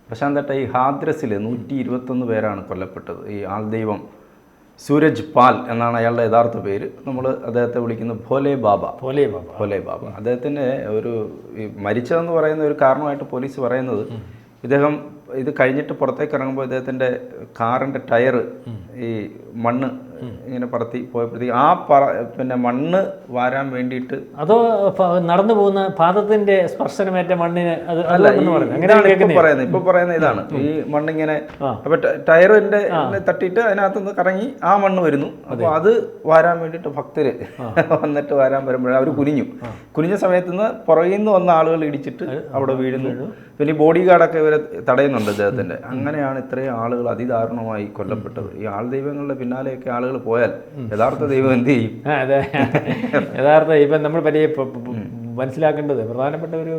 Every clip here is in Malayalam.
പ്രശാന്തേട്ട, ഈ ഹാദ്രസിൽ 121 പേരാണ് കൊല്ലപ്പെട്ടത്. ഈ ആൾദൈവം സൂരജ് പാൽ എന്നാണ് അയാളുടെ യഥാർത്ഥ പേര്. നമ്മൾ അദ്ദേഹത്തെ വിളിക്കുന്നത് ഭോലെ ബാബ. അദ്ദേഹത്തിൻ്റെ ഈ മരിച്ചതെന്ന് പറയുന്ന ഒരു കാരണമായിട്ട് പോലീസ് പറയുന്നത്, ഇദ്ദേഹം ഇത് കഴിഞ്ഞിട്ട് പുറത്തേക്ക് ഇറങ്ങുമ്പോൾ ഇദ്ദേഹത്തിൻ്റെ കാറിൻ്റെ ടയറ് ഈ മണ്ണ് ഇങ്ങനെ പറത്തി പോയപ്പോഴത്തേക്ക് പിന്നെ മണ്ണ് വാരാൻ വേണ്ടിയിട്ട്, അതോ നടന്നു പോകുന്ന പാദത്തിന്റെ സ്പർശനമേറ്റ മണ്ണിന് ഇപ്പൊ പറയുന്ന ഇതാണ്. ഈ മണ്ണിങ്ങനെ അപ്പൊ ടയറിന്റെ തട്ടിയിട്ട് അതിനകത്തുനിന്ന് കറങ്ങി ആ മണ്ണ് വരുന്നു. അപ്പോൾ അത് വാരാൻ വേണ്ടിയിട്ട് ഭക്തര് വന്നിട്ട് വാരാൻ വരുമ്പോഴേ അവർ കുനിഞ്ഞ സമയത്ത് നിന്ന് പുറകിൽ നിന്ന് വന്ന ആളുകൾ ഇടിച്ചിട്ട് അവിടെ വീഴുന്നു. പിന്നെ ഈ ബോഡി ഗാർഡൊക്കെ ഇവരെ തടയുന്നുണ്ട് അദ്ദേഹത്തിന്റെ. അങ്ങനെയാണ് ഇത്രയും ആളുകൾ അതിദാരുണമായി കൊല്ലപ്പെട്ടത്. ഈ ആൾ ദൈവങ്ങളുടെ പിന്നാലെയൊക്കെ ആളുകൾ പോയാൽ യഥാർത്ഥ ദൈവം എന്ത് ചെയ്യും? അതെ, യഥാർത്ഥ ഇപ്പം നമ്മൾ മനസ്സിലാക്കേണ്ടത് പ്രധാനപ്പെട്ട ഒരു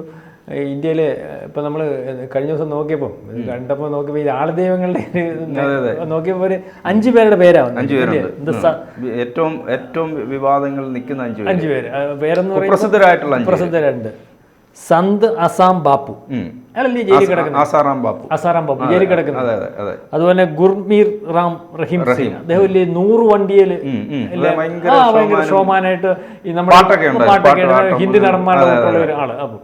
ഇന്ത്യയിൽ ഇപ്പം നമ്മൾ കഴിഞ്ഞ ദിവസം നോക്കിയപ്പോൾ ഈ ആൾദൈവങ്ങളുടെ നോക്കിയപ്പോൾ ഒരു 5 പേരുടെ പേരാണ്. 5 പേരുണ്ട്. ഏറ്റവും വിവാദങ്ങൾ നിൽക്കുന്ന 5 പേര്. പേരെന്ന് പറയുന്നത് പ്രസിദ്ധരായിട്ടുണ്ട്. സന്ത് അസാം ബാപ്പു, അയാളല്ലേ ജയിലിൽ കിടക്കുന്നത്? അസാറാം ബാപ്പു ജയിലിൽ കിടക്കുന്നത്. അതുപോലെ ഗുർമീർ റാം റഹീം സിംഗ്, അദ്ദേഹം 100 വണ്ടിയിൽ ഭയങ്കര ഷോമാനായിട്ട് ഈ നമ്മുടെ പാട്ടൊക്കെ ഹിന്ദി നടന്മാരുള്ള ഒരാള്. അപ്പൊ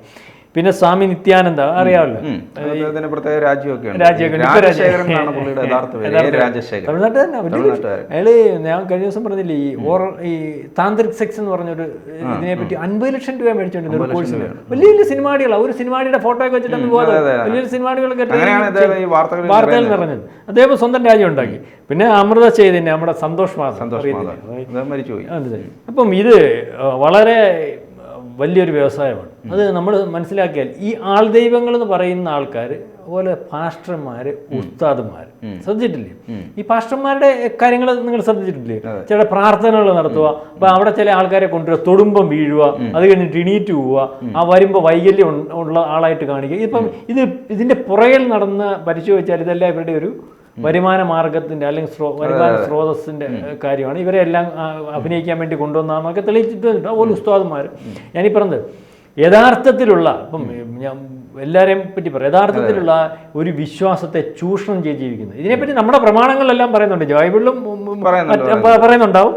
പിന്നെ സ്വാമി നിത്യാനന്ദ അറിയാമല്ലോ, തമിഴ്നാട്ട് തന്നെ. അയാള് ഞാൻ കഴിഞ്ഞ ദിവസം പറഞ്ഞില്ലേ ഈ താന്ത്രിക് സെക്സ് എന്ന് പറഞ്ഞൊരു ഇതിനെപ്പറ്റി 50 ലക്ഷം രൂപ മേടിച്ചോണ്ടിരുന്ന ഒരു കോഴ്സിന്. വലിയ വലിയ സിനിമാടികളാണ്. ഒരു സിനിമാടിയുടെ ഫോട്ടോ ഒക്കെ വെച്ചിട്ടൊന്നും പോകാതെ വലിയൊരു സിനിമാടികളൊക്കെ വാർത്തകൾ നിറഞ്ഞത്. അദ്ദേഹം സ്വന്തം രാജ്യം ഉണ്ടാക്കി. പിന്നെ അമൃത ചെയ്തിന്റെ നമ്മുടെ സന്തോഷ് മരിച്ചുപോയി. അപ്പം ഇത് വളരെ വലിയൊരു വ്യവസായമാണ്. അത് നമ്മൾ മനസ്സിലാക്കിയാൽ ഈ ആൾദൈവങ്ങൾ എന്ന് പറയുന്ന ആൾക്കാർ, അതുപോലെ പാസ്റ്റർമാർ, ഉസ്താദുമാർ, ശ്രദ്ധിച്ചിട്ടില്ലേ? ഈ പാസ്റ്റർമാരുടെ കാര്യങ്ങൾ നിങ്ങൾ ശ്രദ്ധിച്ചിട്ടില്ലേ? ചില പ്രാർത്ഥനകൾ നടത്തുക, അപ്പൊ അവിടെ ചില ആൾക്കാരെ കൊണ്ടുവരിക, തൊടുമ്പം വീഴുക, അത് കഴിഞ്ഞിട്ട് എണീറ്റ് പോവുക, ആ വരുമ്പോൾ വൈകല്യം ഉള്ള ആളായിട്ട് കാണിക്കുക. ഇപ്പം ഇതിന്റെ പുറകിൽ നടന്ന് പരിശോധിച്ചാൽ ഇതെല്ലാം ഇവരുടെ ഒരു വരുമാന മാർഗത്തിന്റെ അല്ലെങ്കിൽ വരുമാന സ്രോതസ്സിന്റെ കാര്യമാണ്. ഇവരെ എല്ലാം അഭിനയിക്കാൻ വേണ്ടി കൊണ്ടുവന്നതൊക്കെ തെളിയിച്ചിട്ടുണ്ട്. അതുപോലെ ഉസ്താദുമാർ. ഞാനീ പറഞ്ഞത് യഥാർത്ഥത്തിലുള്ള, ഇപ്പം ഞാൻ എല്ലാവരെയും പറ്റി പറയാം, യഥാർത്ഥത്തിലുള്ള ഒരു വിശ്വാസത്തെ ചൂഷണം ചെയ്ത് ജീവിക്കുന്നത്. ഇതിനെപ്പറ്റി നമ്മുടെ പ്രമാണങ്ങളിലെല്ലാം പറയുന്നുണ്ട്. ബൈബിളിലും പറയുന്നുണ്ടാവും,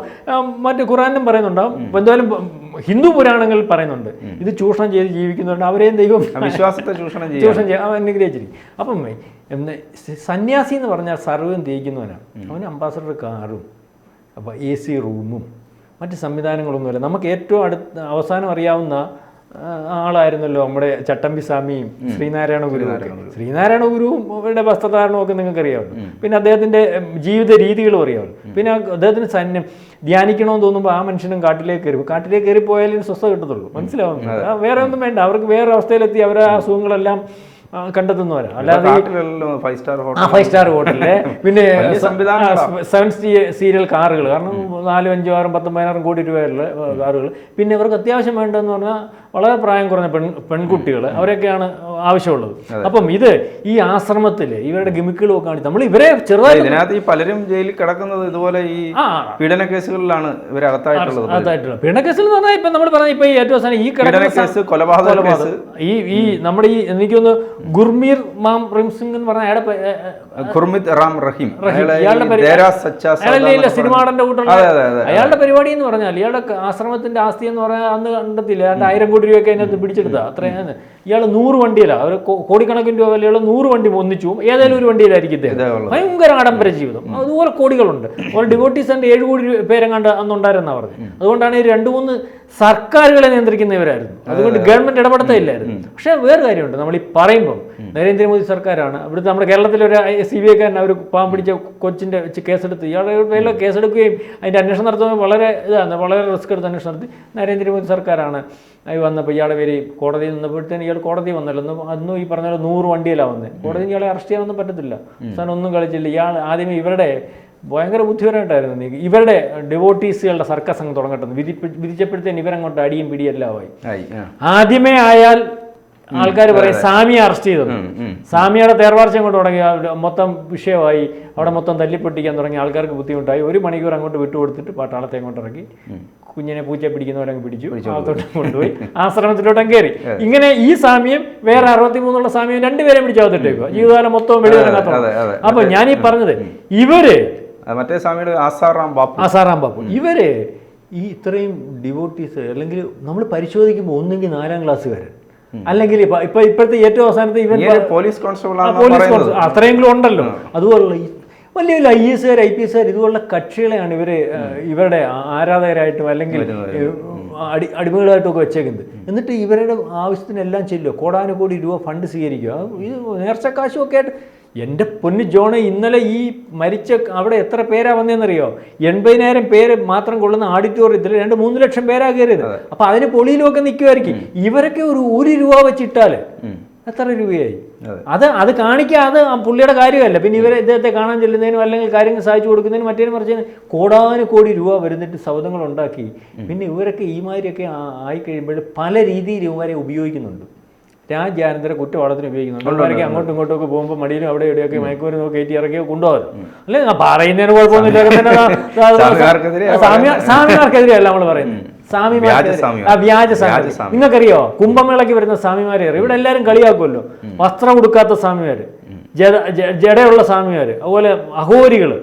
മറ്റു ഖുറാനിലും പറയുന്നുണ്ടാവും, എന്തായാലും ഹിന്ദു പുരാണങ്ങളിൽ പറയുന്നുണ്ട്. ഇത് ചൂഷണം ചെയ്ത് ജീവിക്കുന്നുണ്ട്. അവരെയും ദൈവം വിശ്വാസത്തെ ചൂഷണം ചെയ്യാൻ അനുഗ്രഹിച്ചിരിക്കും. അപ്പം സന്യാസി എന്ന് പറഞ്ഞാൽ സർവ്വം തേക്കുന്നവനാണ്. അവന് അംബാസഡർ കാറും അപ്പോൾ AC റൂമും മറ്റ് സംവിധാനങ്ങളൊന്നുമില്ല. നമുക്ക് ഏറ്റവും അവസാനം അറിയാവുന്ന ആളായിരുന്നല്ലോ നമ്മുടെ ചട്ടമ്പി സ്വാമിയും ശ്രീനാരായണ ഗുരുവും അവരുടെ വസ്ത്രധാരണവും ഒക്കെ നിങ്ങൾക്ക് അറിയാമല്ലോ. പിന്നെ അദ്ദേഹത്തിൻ്റെ ജീവിത രീതികളും അറിയാമല്ലോ. പിന്നെ അദ്ദേഹത്തിന് സൈന്യം ധ്യാനിക്കണമെന്ന് തോന്നുമ്പോൾ ആ മനുഷ്യനും കാട്ടിലേക്ക് കയറി പോയാലും സ്വസ്ഥത കിട്ടത്തുള്ളൂ. മനസ്സിലാവുന്നു. വേറെ ഒന്നും വേണ്ട. അവർക്ക് വേറെ അവസ്ഥയിലെത്തി അവരെ ആ സുഖങ്ങളെല്ലാം കണ്ടെത്തുന്നവരാണ്. അല്ലാതെ 5 സ്റ്റാർ ഹോട്ടലിലെ പിന്നെ 7 സീരിയൽ കാറുകൾ, കാരണം 4, 5, 6, 10, 16 കോടി രൂപയുള്ള കാറുകൾ. പിന്നെ ഇവർക്ക് അത്യാവശ്യം വേണ്ടതെന്ന് പറഞ്ഞാൽ വളരെ പ്രായം കുറഞ്ഞ പെൺകുട്ടികൾ, അവരൊക്കെയാണ് ആവശ്യമുള്ളത്. അപ്പം ഇത് ഈ ആശ്രമത്തിൽ ഇവരുടെ ഗിമിക്കുകളൊക്കെ കാണിച്ച് നമ്മൾ ഇവരെ ചെറുതായി ഇതിനകത്ത് ഈ പലരും ജയിലിൽ കിടക്കുന്നത് ഇതുപോലെ ഈ പീഡന കേസുകളിലാണ് ഇവരകത്തായിട്ടുള്ളത്. പീഡന കേസിൽ എന്ന് പറഞ്ഞാൽ ഇപ്പം നമ്മൾ പറഞ്ഞ ഇപ്പം ഈ ഏറ്റവും അവസാനം ഈ കേസ്, കൊലപാതക കേസ്, ഈ നമ്മുടെ ഈ എനിക്കൊന്ന് ഗുർമീർ റാം റഹീം സിംഗ് എന്ന് പറഞ്ഞ സിനിമാടന്റെ കൂട്ടുള്ള അയാളുടെ പരിപാടി എന്ന് പറഞ്ഞാൽ, ഇയാളുടെ ആശ്രമത്തിന്റെ ആസ്തി എന്ന് പറഞ്ഞാൽ അന്ന് കണ്ടെത്തില്ല, 1000 കോടി രൂപയൊക്കെ അതിനകത്ത് പിടിച്ചെടുത്താ. അത്രയാണ്. ഇയാൾ 100 വണ്ടിയിലാണ്, അവർ കോടിക്കണക്കിന് രൂപ വിലയുള്ള 100 വണ്ടി ഒന്നിച്ചു ഏതെങ്കിലും ഒരു വണ്ടിയിലായിരിക്കും ഇദ്ദേഹം. ഭയങ്കര ആഡംബര ജീവിതം. അതുപോലെ കോടികളുണ്ട്. ഒരു ഡിവോട്ടീസ് ആൻഡ് 7 കോടി പേരെങ്ങാണ്ട് അന്നുണ്ടായിരുന്ന പറഞ്ഞു. അതുകൊണ്ടാണ് ഈ 2-3 സർക്കാരുകളെ നിയന്ത്രിക്കുന്നവരായിരുന്നു. അതുകൊണ്ട് ഗവൺമെന്റ് ഇടപെടത്തില്ലായിരുന്നു. പക്ഷേ വേറെ കാര്യമുണ്ട്. നമ്മൾ ഈ പറയുമ്പോൾ നരേന്ദ്രമോദി സർക്കാരാണ് ഇവിടുത്തെ, നമ്മുടെ കേരളത്തിലൊരു CBI-കാരൻ അവർ പാവം പിടിച്ച കൊച്ചിൻ്റെ വെച്ച് കേസെടുത്ത് ഇയാളുടെ പേരിൽ കേസെടുക്കുകയും അതിൻ്റെ അന്വേഷണം നടത്തുമ്പോൾ വളരെ റിസ്ക് എടുത്ത് അന്വേഷണം നടത്തി. നരേന്ദ്രമോദി സർക്കാരാണ് വന്നപ്പോൾ ഇയാളുടെ പേര് കോടതിയിൽ നിന്നപ്പോഴത്തേന് ഇയാൾ കോടതി വന്നല്ലോ. അന്നും ഈ പറഞ്ഞ 100 വണ്ടിയിലാണ് വന്നത്. കോടതി ഇയാളെ അറസ്റ്റ് ചെയ്യാനൊന്നും പറ്റത്തില്ല. അവസാനം ഒന്നും കളിച്ചില്ല. ഇയാൾ ആദ്യമേ ഇവരുടെ ഭയങ്കര ബുദ്ധിപരമായിട്ടായിരുന്നു. ഇവരുടെ ഡിവോട്ടീസുകളുടെ സർക്കസ് അങ്ങ് തുടങ്ങട്ടെന്ന് വിധിച്ചപ്പോഴത്തേന് ഇവരങ്ങോട്ട് അടിയും പിടിയെല്ലാം ആയി. ആദ്യമേ ആയാൽ ആൾക്കാർ പറയും സാമിയെ അറസ്റ്റ് ചെയ്തത്. സാമിയുടെ തേർവാർച്ചയും കൊണ്ട് തുടങ്ങി മൊത്തം വിഷയമായി, അവിടെ മൊത്തം തല്ലിപ്പൊട്ടിക്കാൻ തുടങ്ങി, ആൾക്കാർക്ക് ബുദ്ധിമുട്ടായി. 1 മണിക്കൂർ അങ്ങോട്ട് വിട്ടുകൊടുത്തിട്ട് പട്ടാളത്തെ അങ്ങോട്ട് ഇറക്കി, കുഞ്ഞിനെ പൂച്ച പിടിക്കുന്നവരങ്ങ് പിടിച്ചു, അകത്തോട്ട് കൊണ്ടുപോയി ആശ്രമത്തിലോട്ടും കയറി. ഇങ്ങനെ ഈ സാമിയും വേറെ 63 സാമിയും 2 പേരെ പിടിച്ചകത്തിട്ടേക്കുക, ജീവിതകാലം മൊത്തം വെളിയിറങ്ങാത്ത. അപ്പൊ ഞാനീ പറഞ്ഞത് ഇവര് മറ്റേ സ്വാമിയുടെ ആസാറാം ബാപ്പു ഇവര് ഈ ഇത്രയും ഡിവോട്ടീസ്, അല്ലെങ്കിൽ നമ്മൾ പരിശോധിക്കുമ്പോൾ ഒന്നെങ്കിൽ 4ാം ക്ലാസ്സുകാരൻ, അല്ലെങ്കിൽ ഇപ്പോഴത്തെ ഏറ്റവും അവസാനത്തെ ഇവൻ പോലീസ് കോൺസ്റ്റബിൾ അത്രയെങ്കിലും ഉണ്ടല്ലോ. അതുപോലുള്ള വലിയ വലിയ IAS, IPS ഇതുപോലുള്ള കക്ഷികളെയാണ് ഇവരുടെ ആരാധകരായിട്ടും അല്ലെങ്കിൽ അടിമകളായിട്ടും ഒക്കെ വെച്ചേക്കുന്നത്. എന്നിട്ട് ഇവരുടെ ആവശ്യത്തിനെല്ലാം ചെല്ലുക, കോടാനുകോടി രൂപ ഫണ്ട് സ്വീകരിക്കുക, ഇത് നേർച്ചക്കാശും ഒക്കെ ആയിട്ട്. എൻ്റെ പൊന്നു ജോണെ, ഇന്നലെ ഈ മരിച്ച അവിടെ എത്ര പേരാ വന്നതെന്നറിയോ? 80,000 പേര് മാത്രം കൊള്ളുന്ന ഓഡിറ്റോറിയത്തിൽ 2-3 ലക്ഷം പേരാ കയറിയത്. അപ്പൊ അതിന് പൊളിയിലുമൊക്കെ നിൽക്കുമായിരിക്കും. ഇവരൊക്കെ ഒരു രൂപ വെച്ചിട്ടാല് എത്ര രൂപയായി? അത് കാണിക്കാതെ പുള്ളിയുടെ കാര്യമല്ല. പിന്നെ ഇദ്ദേഹത്തെ കാണാൻ ചെല്ലുന്നതിനും അല്ലെങ്കിൽ കാര്യങ്ങൾ സാധിച്ചു കൊടുക്കുന്നതിനും മറ്റേനും മറിച്ച് കോടാനുകോടി രൂപ വരുന്നിട്ട് സൗദങ്ങൾ ഉണ്ടാക്കി. പിന്നെ ഇവരൊക്കെ ഈ മാതിരിയൊക്കെ ആയിക്കഴിയുമ്പോൾ പല രീതിയിൽ ഇവരെ ഉപയോഗിക്കുന്നുണ്ട്. രാജ്യാനന്തര കുറ്റവാളത്തിന് ഉപയോഗിക്കുന്നുണ്ട്. അവരൊക്കെ അങ്ങോട്ടും ഇങ്ങോട്ടും ഒക്കെ പോകുമ്പോൾ മടിയിലും അവിടെ ഇവിടെയൊക്കെ മയക്കുമരുന്നൊക്കെ കയറ്റി ഇറക്കിയോ കൊണ്ടുപോകാൻ. അല്ലെ പറയുന്നതിന് കുഴപ്പമൊന്നുമില്ല. സാമിമാർക്കെതിരെയല്ല നമ്മൾ പറയുന്നത്, വ്യാജ സാമി. നിങ്ങൾക്കറിയോ കുംഭമേളയ്ക്ക് വരുന്ന സാമിമാരെ അറിയാം? ഇവിടെ എല്ലാവരും കളിയാക്കുമല്ലോ, വസ്ത്രം കൊടുക്കാത്ത സാമിമാര്, ജടയുള്ള സാമിമാര്, അതുപോലെ അഹോരികള്.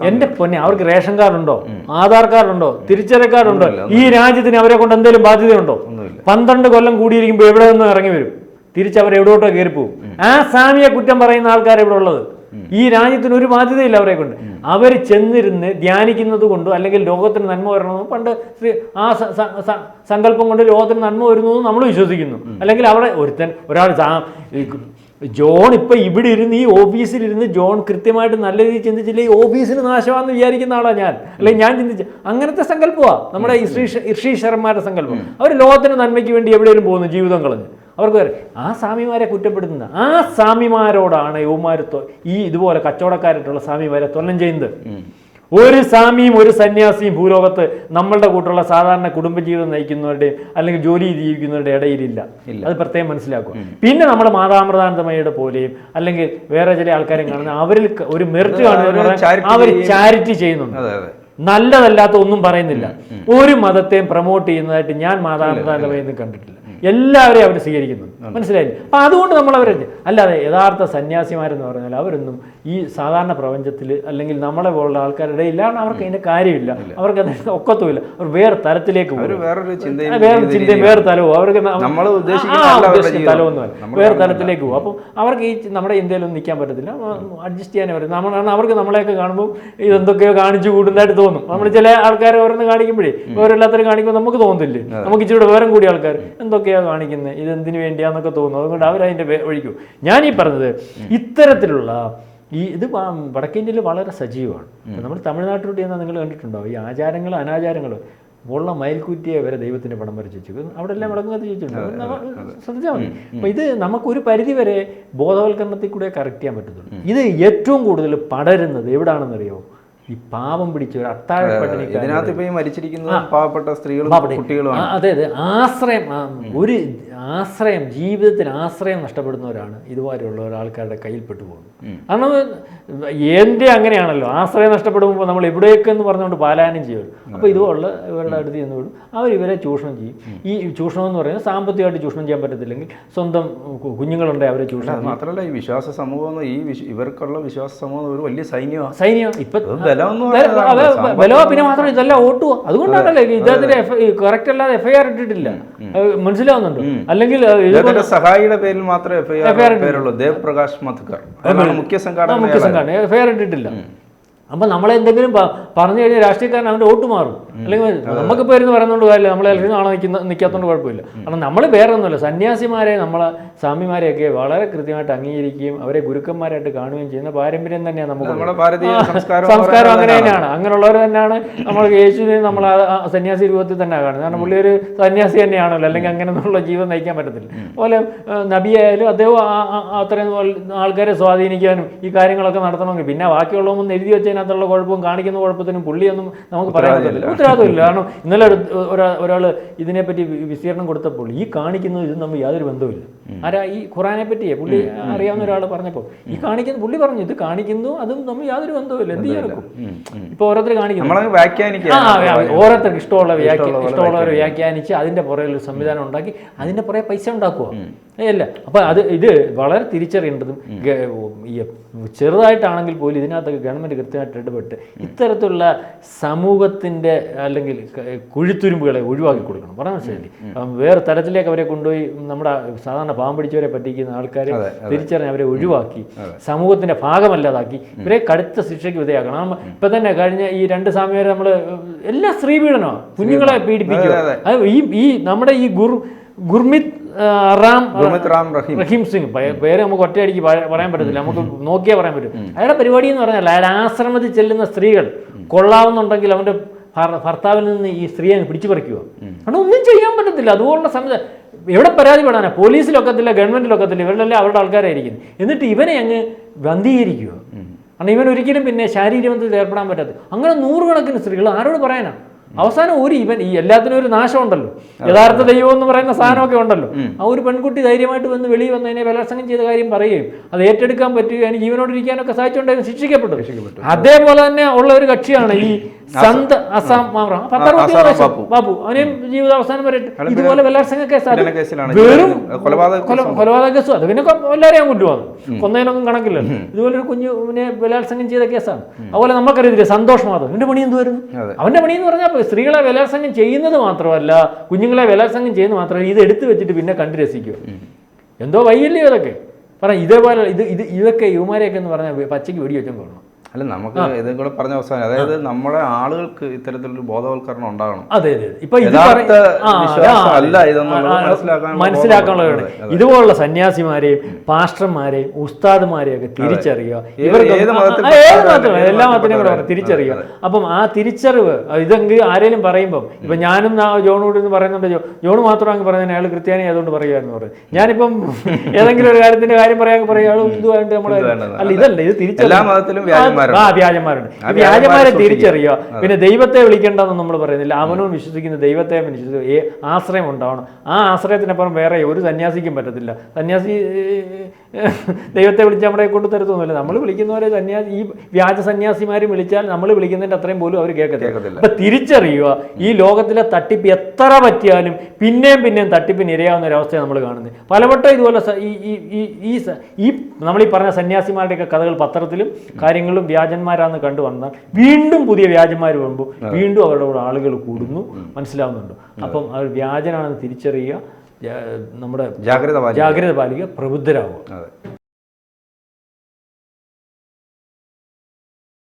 എന്റെ പൊന്നെ, അവർക്ക് റേഷൻ കാർഡുണ്ടോ, ആധാർ കാർഡുണ്ടോ, തിരിച്ചറിയൽ കാർഡുണ്ടോ? ഈ രാജ്യത്തിന് അവരെ കൊണ്ട് എന്തെങ്കിലും ബാധ്യതയുണ്ടോ? 12 കൊല്ലം കൂടിയിരിക്കുമ്പോൾ എവിടെ നിന്ന് ഇറങ്ങി വരും, തിരിച്ചവർ എവിടോട്ടോ കയറി പോകും. ആ സാമിയെ കുറ്റം പറയുന്ന ആൾക്കാർ ഇവിടെ ഉള്ളത്. ഈ രാജ്യത്തിന് ഒരു ബാധ്യതയില്ല അവരെ കൊണ്ട്. അവർ ചെന്നിരുന്ന് ധ്യാനിക്കുന്നത് കൊണ്ടോ അല്ലെങ്കിൽ ലോകത്തിന് നന്മ വരണമെന്ന് പണ്ട് ആ സങ്കല്പം കൊണ്ട് ലോകത്തിന് നന്മ വരുന്നു നമ്മൾ വിശ്വസിക്കുന്നു. അല്ലെങ്കിൽ അവിടെ ഒരാൾ ജോൺ ഇപ്പൊ ഇവിടെ ഇരുന്ന് ഈ ഓഫീസിലിരുന്ന് ജോൺ കൃത്യമായിട്ട് നല്ല രീതിയിൽ ചിന്തിച്ചില്ല, ഈ ഓഫീസിന് നാശമാണെന്ന് വിചാരിക്കുന്ന ആളാണ് ഞാൻ, അല്ലെങ്കിൽ ഞാൻ ചിന്തിച്ച അങ്ങനത്തെ സങ്കല്പമാണ് നമ്മുടെ ഇർഷി ശർമ്മയുടെ സങ്കല്പം. അവർ ലോകത്തിന് നന്മയ്ക്ക് വേണ്ടി എവിടെയും പോകുന്നു, ജീവിതം കളഞ്ഞ്. അവർക്ക് ആ സ്വാമിമാരെ കുറ്റപ്പെടുത്തുന്ന ആ സ്വാമിമാരോടാണ് യുവമാർ ഈ ഇതുപോലെ കച്ചവടക്കാരായിട്ടുള്ള സ്വാമിമാരെ തൊല്ലം ചെയ്യുന്നത്. ഒരു സ്വാമിയും ഒരു സന്യാസിയും ഭൂലോകത്ത് നമ്മളുടെ കൂട്ടുള്ള സാധാരണ കുടുംബജീവിതം നയിക്കുന്നവരുടെയും അല്ലെങ്കിൽ ജോലി ജീവിക്കുന്നവരുടെ ഇടയിലില്ല. അത് പ്രത്യേകം മനസ്സിലാക്കുക. പിന്നെ നമ്മുടെ മാതാമൃതാനന്ദമയുടെ പോലെയും അല്ലെങ്കിൽ വേറെ ചില ആൾക്കാരെയും കാണുന്ന അവരിൽ ഒരു മെറിറ്റ് കാണുന്ന അവർ ചാരിറ്റി ചെയ്യുന്നുണ്ട്. നല്ലതല്ലാത്ത ഒന്നും പറയുന്നില്ല. ഒരു മതത്തെയും പ്രൊമോട്ട് ചെയ്യുന്നതായിട്ട് ഞാൻ മാതാമൃതാനന്ദമയെന്ന് കണ്ടിട്ടില്ല. എല്ലാവരെയും അവർ സ്വീകരിക്കുന്നുണ്ട്. മനസ്സിലായില്ലേ? അപ്പം അതുകൊണ്ട് നമ്മൾ അവരെ അല്ലാതെ യഥാർത്ഥ സന്യാസിമാരെന്ന് പറഞ്ഞാൽ അവരൊന്നും ഈ സാധാരണ പ്രപഞ്ചത്തിൽ അല്ലെങ്കിൽ നമ്മളെ പോലുള്ള ആൾക്കാരുടെ ഇല്ലാതെ അവർക്ക് അതിൻ്റെ കാര്യമില്ല, അവർക്ക് അത് ഒക്കത്തുമില്ല. അവർ വേറെ തലത്തിലേക്ക് പോകും, വേറെ ചിന്തയും വേറെ തലവും അവർക്ക് തലമൊന്നുമല്ല, വേറെ തലത്തിലേക്ക് പോകും. അപ്പം അവർക്ക് ഈ നമ്മുടെ ഇന്ത്യയിലൊന്നും നിൽക്കാൻ പറ്റത്തില്ല, അഡ്ജസ്റ്റ് ചെയ്യാനേ പറ്റും. നമ്മളാണ് അവർക്ക് നമ്മളെയൊക്കെ കാണുമ്പോൾ ഇതെന്തൊക്കെയോ കാണിച്ചു കൂടുന്നതായിട്ട് തോന്നും. നമ്മൾ ചില ആൾക്കാർ ഓരോന്ന് കാണിക്കുമ്പോഴേ വേറെല്ലാത്തവരും കാണിക്കുമ്പോൾ നമുക്ക് തോന്നുന്നില്ലേ, നമുക്ക് ഇച്ചിരി വേറെ കൂടി ആൾക്കാർ എന്തൊക്കെയാണ് കാണിക്കുന്നത്, ഇതെന്തിനു വേണ്ടിയാന്നൊക്കെ തോന്നുന്നു. അതുകൊണ്ട് അവരതിൻ്റെ വഴിക്കും. ഞാനീ പറഞ്ഞത് ഇത്തരത്തിലുള്ള ഇത് വടക്കേ ഇന്ത്യയിൽ വളരെ സജീവമാണ്. നമ്മൾ തമിഴ്നാട്ടിലോട്ട് ചെന്നാൽ നിങ്ങൾ കണ്ടിട്ടുണ്ടോ ഈ ആചാരങ്ങൾ അനാചാരങ്ങൾ ഉള്ള മയിൽക്കുറ്റിയെ വരെ ദൈവത്തിൻ്റെ പടം വരച്ച് വെച്ചു. അവിടെ എല്ലാം വിളങ്ങും കത്തിച്ചിട്ടുണ്ട്. ശ്രദ്ധിച്ചാൽ മതി. അപ്പം ഇത് നമുക്കൊരു പരിധി വരെ ബോധവൽക്കരണത്തിൽ കൂടെ കറക്റ്റ് ചെയ്യാൻ പറ്റത്തുള്ളൂ. ഇത് ഏറ്റവും കൂടുതൽ പടരുന്നത് എവിടാണെന്നറിയോ? ഈ പാവം പിടിച്ച ഒരു അത്താഴപ്പട്ടിണി, പാവപ്പെട്ട സ്ത്രീകളും കുട്ടികളും. അതെ അതെ, ആശ്രയം ജീവിതത്തിന് ആശ്രയം നഷ്ടപ്പെടുന്നവരാണ് ഇതുപോലെയുള്ള ആൾക്കാരുടെ കയ്യിൽപ്പെട്ടു പോകുന്നത്. കാരണം എൻ്റെ അങ്ങനെയാണല്ലോ, ആശ്രയം നഷ്ടപ്പെടുമ്പോൾ നമ്മൾ എവിടെയൊക്കെ എന്ന് പറഞ്ഞുകൊണ്ട് പാലായനം ചെയ്യുമല്ലോ. അപ്പോൾ ഇതുപോലുള്ള ഇവരുടെ അടുത്ത് ചെന്ന് വിടും, അവരിവരെ ചൂഷണം ചെയ്യും. ഈ ചൂഷണം എന്ന് പറയുന്നത് സാമ്പത്തികമായിട്ട് ചൂഷണം ചെയ്യാൻ പറ്റത്തില്ലെങ്കിൽ സ്വന്തം കുഞ്ഞുങ്ങളുണ്ടെങ്കിൽ അവരെ ചൂഷണം. മാത്രമല്ല ഈ വിശ്വാസ സമൂഹം, ഇവർക്കുള്ള വിശ്വാസ സമൂഹം ഒരു വലിയ സൈന്യം ഇപ്പൊ ബലോ. പിന്നെ മാത്രമല്ല ഇതെല്ലാം ഓട്ടുക. അതുകൊണ്ടാണല്ലേ ഇദ്ദേഹത്തിന്റെ കറക്റ്റ് അല്ലാതെ FIR ഇട്ടിട്ടില്ല. മനസ്സിലാവുന്നുണ്ടോ? അല്ലെങ്കിൽ സഹായിയുടെ പേരിൽ മാത്രമേ FIR ഉള്ളൂ. ദേവ് പ്രകാശ് മധുക്കർ മുഖ്യ സംഘാടന FIR ഇട്ടിട്ടില്ല. അപ്പം നമ്മളെന്തെങ്കിലും പറഞ്ഞു കഴിഞ്ഞാൽ രാഷ്ട്രീയക്കാരൻ അവൻ്റെ വോട്ട് മാറും. അല്ലെങ്കിൽ നമുക്ക് പേരെന്ന് പറയുന്നതുകൊണ്ട് കാര്യമില്ല, നമ്മളെ ഇലക്ഷൻ ആണോ നിൽക്കാത്തതുകൊണ്ട് കുഴപ്പമില്ല. കാരണം നമ്മൾ വേറെ ഒന്നുമില്ല, സന്യാസിമാരെ നമ്മളെ സ്വാമിമാരെയൊക്കെ വളരെ കൃത്യമായിട്ട് അംഗീകരിക്കുകയും അവരെ ഗുരുക്കന്മാരായിട്ട് കാണുകയും ചെയ്യുന്ന പാരമ്പര്യം തന്നെയാണ് നമുക്ക്. സംസ്കാരം അങ്ങനെ തന്നെയാണ്. അങ്ങനെയുള്ളവർ തന്നെയാണ് നമ്മൾ യേശുവിനെ നമ്മൾ സന്യാസി രൂപത്തിൽ തന്നെ കാണുന്നത്. കാരണം പുള്ളി ഒരു സന്യാസി തന്നെയാണല്ലോ, അല്ലെങ്കിൽ അങ്ങനെയുള്ള ജീവിതം നയിക്കാൻ പറ്റത്തില്ല. അതുപോലെ നബിയായാലും അദ്ദേഹം അത്രയും ആൾക്കാരെ സ്വാധീനിക്കാനും ഈ കാര്യങ്ങളൊക്കെ നടത്തണമെങ്കിൽ പിന്നെ ബാക്കിയുള്ളതൊന്നും എഴുതി വെച്ചതിനകത്തുള്ള കുഴപ്പവും കാണിക്കുന്ന കുഴപ്പത്തിനും പുള്ളിയൊന്നും നമുക്ക് പറയാൻ പറ്റില്ല. ഉത്തരവാദിത്തമില്ല. കാരണം ഇന്നലെ ഒരാൾ ഇതിനെപ്പറ്റി വിശദീകരണം കൊടുത്തപ്പോൾ ഈ കാണിക്കുന്നത് ഇത് നമ്മൾ യാതൊരു ബന്ധവുമില്ല. ആരാ ഈ ഖുറാനെ പറ്റിയേ പുള്ളി അറിയാവുന്ന ഒരാൾ പറഞ്ഞപ്പോൾ ഈ കാണിക്കുന്ന പുള്ളി പറഞ്ഞു ഇത് കാണിക്കുന്നു അതും നമ്മൾ യാതൊരു ബന്ധവുമില്ല, എന്ത് ചെയ്യാനൊക്കും. ഇപ്പൊ ഓരോരുത്തർ കാണിക്കുന്നു, ഓരോരുത്തർക്ക് ഇഷ്ടമുള്ളവർ വ്യാഖ്യാനിച്ച് അതിന്റെ പുറകിൽ ഒരു സംവിധാനം ഉണ്ടാക്കി അതിന്റെ പുറകെ പൈസ ഉണ്ടാക്കുക അല്ല. അപ്പൊ ഇത് വളരെ തിരിച്ചറിയേണ്ടതും ചെറുതായിട്ടാണെങ്കിൽ പോലും ഇതിനകത്തൊക്കെ ഗവൺമെന്റ് കൃത്യമായിട്ട് ഇടപെട്ട് ഇത്തരത്തിലുള്ള സമൂഹത്തിന്റെ അല്ലെങ്കിൽ കുഴിത്തുരുമ്പുകളെ ഒഴിവാക്കി കൊടുക്കണം. പറഞ്ഞ മനസ്സിലായി. വേറെ തരത്തിലേക്ക് അവരെ കൊണ്ടുപോയി നമ്മുടെ സാധാരണ പാവം പിടിച്ചവരെ പറ്റിക്കുന്ന ആൾക്കാരെ തിരിച്ചറിഞ്ഞ് അവരെ ഒഴിവാക്കി സമൂഹത്തിന്റെ ഭാഗമല്ലാതാക്കി ഇവരെ കടുത്ത ശിക്ഷയ്ക്ക് വിധേയമാക്കണം. ഇപ്പൊ തന്നെ കഴിഞ്ഞ ഈ 2 സാമ്യവരെ നമ്മൾ എല്ലാ സ്ത്രീപീഡനമാണ്, കുഞ്ഞുങ്ങളെ പീഡിപ്പിക്കുക. അത് ഈ നമ്മുടെ ഈ ഗുർമിത് റാം റഹീം സിംഗ്, പേര് നമുക്ക് ഒറ്റയടിക്ക് പറയാൻ പറ്റത്തില്ല, നമുക്ക് നോക്കിയാൽ പറയാൻ പറ്റും. അയാളുടെ പരിപാടി എന്ന് പറഞ്ഞാൽ അയാൾ ആശ്രമത്തിൽ ചെല്ലുന്ന സ്ത്രീകൾ കൊള്ളാവുന്നുണ്ടെങ്കിൽ അവന്റെ ഭർത്താവിൽ നിന്ന് ഈ സ്ത്രീയെ അങ്ങ് പിടിച്ചു പറിക്കുക. കാരണം ഒന്നും ചെയ്യാൻ പറ്റത്തില്ല. അതുപോലുള്ള സമയത്ത് എവിടെ പരാതിപ്പെടാനാ? പോലീസിലൊക്കത്തില്ല, ഗവൺമെന്റിലൊക്കത്തില്ല, ഇവരിലെല്ലാം അവരുടെ ആൾക്കാരായിരിക്കും. എന്നിട്ട് ഇവനെ അങ്ങ് ബന്ധീകരിക്കുക. കാരണം ഇവൻ ഒരിക്കലും പിന്നെ ശാരീരിക ബന്ധത്തിൽ ഏർപ്പെടാൻ പറ്റാത്ത അങ്ങനെ 100 കണക്കിന് സ്ത്രീകൾ ആരോട് പറയാനാണ്? അവസാനം ഇവൻ ഈ എല്ലാത്തിനും ഒരു നാശമുണ്ടല്ലോ, യഥാർത്ഥ ദൈവം എന്ന് പറയുന്ന സാധനമൊക്കെ ഉണ്ടല്ലോ. ആ ഒരു പെൺകുട്ടി ധൈര്യമായിട്ട് വന്ന് വെളിയിൽ വന്നതിനെ ബലാത്സംഗം ചെയ്ത കാര്യം പറയുകയും അത് ഏറ്റെടുക്കാൻ പറ്റുകയും ജീവനോട് ഇരിക്കാനൊക്കെ സാധിച്ചുകൊണ്ടായിരുന്നു ശിക്ഷിക്കപ്പെട്ടു. അതേപോലെ തന്നെ ഉള്ള ഒരു കക്ഷിയാണ് ഈ സന്ത് അസാം മാമ്ര, 10-60 ബാബു. അവനെയും ജീവിതാവസാനം വരെ ഇതുപോലെ ബലാത്സംഗ കേസാണ്, വെറും കൊലപാതക കേസ്. അത് പിന്നെ എല്ലാവരെയും കൊല്ലുവാണ്, കൊന്നതിനൊന്നും കണക്കില്ലല്ലോ. ഇതുപോലൊരു കുഞ്ഞിനെ ബലാത്സംഗം ചെയ്ത കേസാണ്. അതുപോലെ നമുക്കറിയത്തില്ലേ സന്തോഷ് മാധവ്, അവന്റെ പണി എന്തുവായിരുന്നു? അവന്റെ പണി എന്ന് പറഞ്ഞാൽ സ്ത്രീകളെ ബലാത്സംഗം ചെയ്യുന്നത് മാത്രമല്ല, കുഞ്ഞുങ്ങളെ ബലാത്സംഗം ചെയ്യുന്നത് മാത്രമല്ല, ഇത് എടുത്തു വെച്ചിട്ട് പിന്നെ കണ്ടു രസിക്കുക. എന്തോ വയ്യല്ലേ ഇതൊക്കെ പറയാം. ഇതേപോലെ ഇതൊക്കെ യുവമാരെയൊക്കെ എന്ന് പറഞ്ഞാൽ പച്ചയ്ക്ക് വെടി വെച്ചും കൊള്ളണം. അല്ല, നമുക്ക് ഇതും കൂടെ പറഞ്ഞ അവസാനം, അതായത് നമ്മുടെ ആളുകൾക്ക് ഇത്തരത്തിലൊരു ബോധവൽക്കരണം ഉണ്ടാകണം. അതെ. ഇപ്പൊ മനസ്സിലാക്കാനുള്ളതാണ്. ഇതുപോലുള്ള സന്യാസിമാരെയും പാസ്റ്റർമാരെയും ഉസ്താദുമാരെയും ഒക്കെ തിരിച്ചറിയുക. എല്ലാ മതത്തിനെയും കൂടെ തിരിച്ചറിയുക. അപ്പം ആ തിരിച്ചറിവ് ഇതെങ്കിൽ ആരെങ്കിലും പറയുമ്പം ഇപ്പൊ ഞാനും ജോണോട് എന്ന് പറയുന്നുണ്ട്, ജോണ് മാത്രം അങ്ങ് പറയുന്നത് അയാൾ ക്രിസ്ത്യാനി ആയതുകൊണ്ട് പറയുകയെന്ന് പറയും. ഞാനിപ്പം ഏതെങ്കിലും ഒരു കാര്യത്തിന്റെ കാര്യം പറയാൻ ഇതുമായിട്ട് നമ്മുടെ അല്ല, ഇതല്ല, ഇത് തിരിച്ചറിയാം. വ്യാജന്മാരുണ്ട്. വ്യാജന്മാരെ തിരിച്ചറിയുക. പിന്നെ ദൈവത്തെ വിളിക്കേണ്ടെന്ന് നമ്മൾ പറയുന്നില്ല. അവനോട് വിശ്വസിക്കുന്ന ദൈവത്തെ ആശ്രയം ഉണ്ടാവണം. ആ ആശ്രയത്തിനപ്പുറം വേറെ ഒരു സന്യാസിക്കും പറ്റത്തില്ല. സന്യാസി ദൈവത്തെ വിളിച്ച് നമ്മളെ കൊണ്ട് തരത്തൊന്നുമില്ല. നമ്മൾ വിളിക്കുന്നവരെ ഈ വ്യാജ സന്യാസിമാരും വിളിച്ചാൽ നമ്മൾ വിളിക്കുന്നതിൻ്റെ അത്രയും പോലും അവർ കേൾക്കത്തില്ല. അപ്പൊ തിരിച്ചറിയുക, ഈ ലോകത്തിലെ തട്ടിപ്പ് എത്ര പറ്റിയാലും പിന്നെയും തട്ടിപ്പിന് ഇരയാവുന്ന ഒരവസ്ഥയാണ് നമ്മൾ കാണുന്നത്. പലവട്ടം ഇതുപോലെ ഈ നമ്മൾ ഈ പറഞ്ഞ സന്യാസിമാരുടെയൊക്കെ കഥകൾ പത്രത്തിലും കാര്യങ്ങളും വ്യാജന്മാരാന്ന് കണ്ടുവന്നാൽ വീണ്ടും പുതിയ വ്യാജന്മാർ വരുമ്പോൾ വീണ്ടും അവരുടെ കൂടെ ആളുകൾ കൂടുന്നു, മനസ്സിലാവുന്നുണ്ട്. അപ്പം അവർ വ്യാജനാണെന്ന് തിരിച്ചറിയുക, നമ്മുടെ ജാഗ്രത പാലിക്കുക, പ്രബുദ്ധരാകുക.